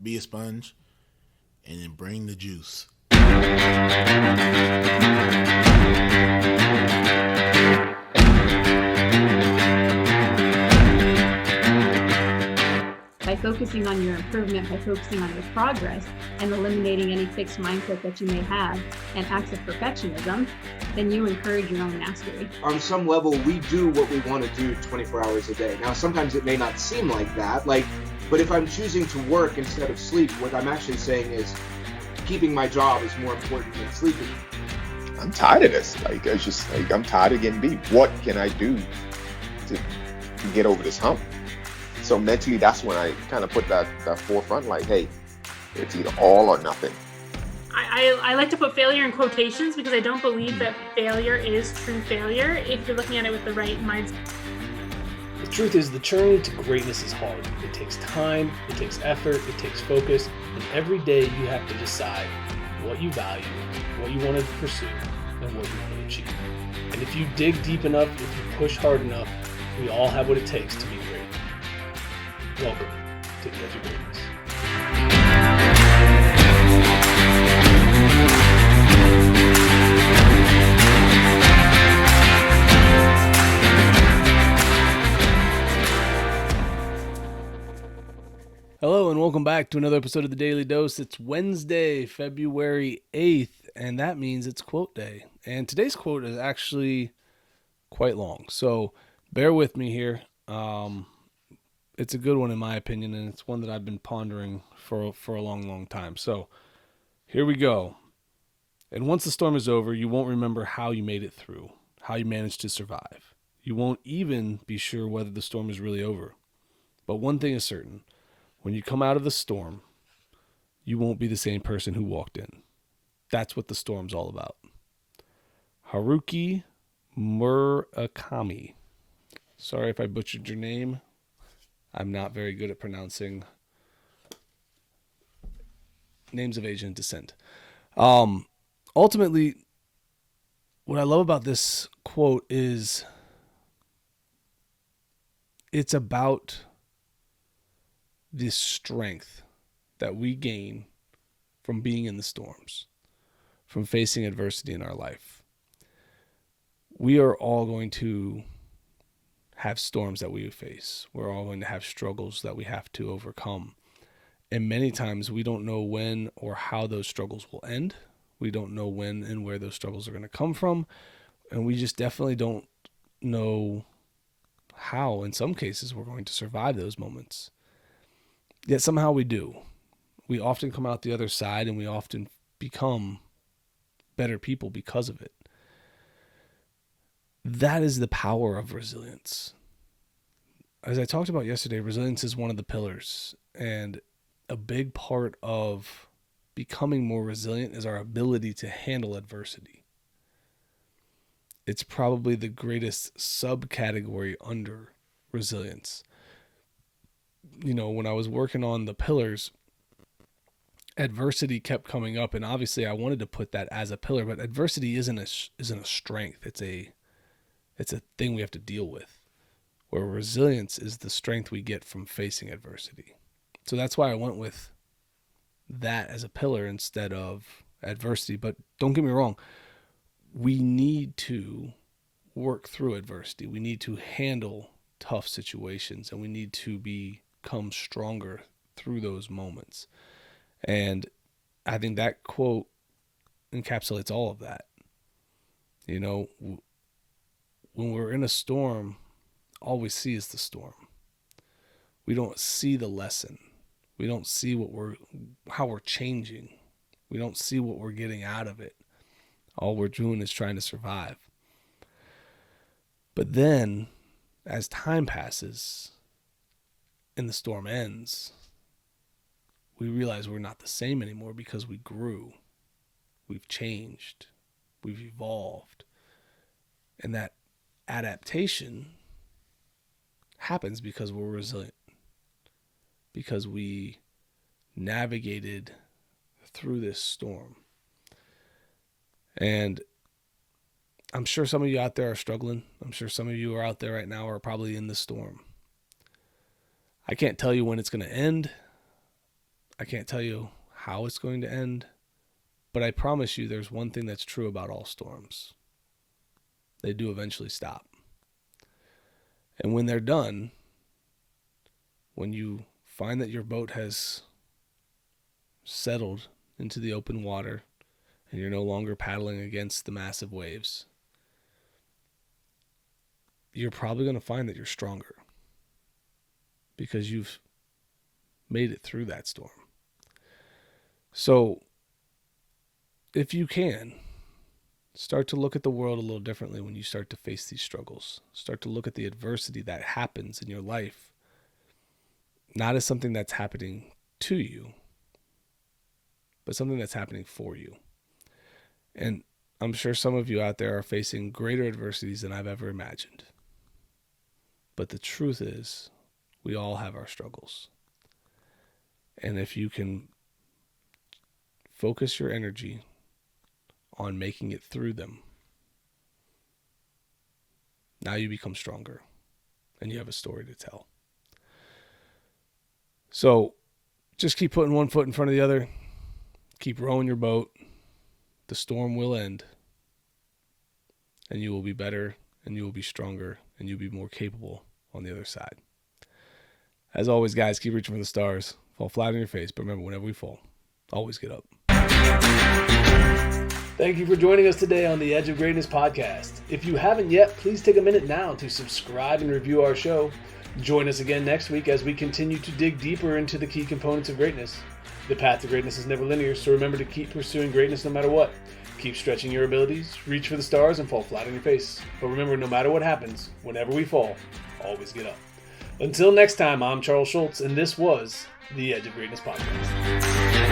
be a sponge, and then bring the juice. By focusing on your improvement, by focusing on your progress, and eliminating any fixed mindset that you may have and acts of perfectionism, then you encourage your own mastery. On some level, we do what we want to do 24 hours a day. Now, sometimes it may not seem like that, but if I'm choosing to work instead of sleep, what I'm actually saying is keeping my job is more important than sleeping. I'm tired of this. I'm tired of getting beat. What can I do to get over this hump? So mentally, that's when I kind of put that forefront, like, hey, it's either all or nothing. I like to put failure in quotations because I don't believe that failure is true failure if you're looking at it with the right mindset. The truth is, the journey to greatness is hard. It takes time, it takes effort, it takes focus, and every day you have to decide what you value, what you want to pursue, and what you want to achieve. And if you dig deep enough, if you push hard enough, we all have what it takes to be great. Welcome to the Edge of Greatness. Hello and welcome back to another episode of the Daily Dose. It's Wednesday, February 8th, and that means it's quote day. And today's quote is actually quite long, so bear with me here. It's a good one in my opinion, and it's one that I've been pondering for a long time. So here we go. And once the storm is over, you won't remember how you made it through, how you managed to survive. You won't even be sure whether the storm is really over. But one thing is certain. When you come out of the storm, you won't be the same person who walked in. That's what the storm's all about. Haruki Murakami. Sorry if I butchered your name. I'm not very good at pronouncing names of Asian descent. Ultimately, what I love about this quote is it's about the strength that we gain from being in the storms, from facing adversity in our life. We are all going to have storms that we face. We're all going to have struggles that we have to overcome. And many times we don't know when or how those struggles will end. We don't know when and where those struggles are going to come from. And we just definitely don't know how, in some cases, we're going to survive those moments. Yet somehow we do. We often come out the other side and we often become better people because of it. That is the power of resilience. As I talked about yesterday, resilience is one of the pillars. And a big part of becoming more resilient is our ability to handle adversity. It's probably the greatest subcategory under resilience. You know, when I was working on the pillars, adversity kept coming up, and obviously I wanted to put that as a pillar, but adversity isn't a strength. It's a thing we have to deal with, where resilience is the strength we get from facing adversity. So that's why I went with that as a pillar instead of adversity. But don't get me wrong, we need to work through adversity. We need to handle tough situations, and we need to become stronger through those moments. And I think that quote encapsulates all of that. You know, when we're in a storm, all we see is the storm. We don't see the lesson. We don't see how we're changing. We don't see what we're getting out of it. All we're doing is trying to survive. But then, as time passes and the storm ends, we realize we're not the same anymore because we grew. We've changed. We've evolved. And that adaptation happens because we're resilient, because we navigated through this storm. And I'm sure some of you out there are struggling. I'm sure some of you are out there right now are probably in the storm. I can't tell you when it's going to end. I can't tell you how it's going to end, but I promise you there's one thing that's true about all storms. They do eventually stop. And when they're done, when you find that your boat has settled into the open water and you're no longer paddling against the massive waves, you're probably going to find that you're stronger because you've made it through that storm. So, if you can, start to look at the world a little differently when you start to face these struggles. Start to look at the adversity that happens in your life, not as something that's happening to you, but something that's happening for you. And I'm sure some of you out there are facing greater adversities than I've ever imagined. But the truth is, we all have our struggles. And if you can focus your energy on making it through them, now you become stronger and you have a story to tell. So just keep putting one foot in front of the other. Keep rowing your boat. The storm will end. And you will be better, and you will be stronger, and you'll be more capable on the other side. As always, guys, keep reaching for the stars. Fall flat on your face, but remember, whenever we fall, always get up. Thank you for joining us today on the Edge of Greatness podcast. If you haven't yet, please take a minute now to subscribe and review our show. Join us again next week as we continue to dig deeper into the key components of greatness. The path to greatness is never linear, so remember to keep pursuing greatness no matter what. Keep stretching your abilities, reach for the stars, and fall flat on your face. But remember, no matter what happens, whenever we fall, always get up. Until next time, I'm Charles Schultz, and this was the Edge of Greatness podcast.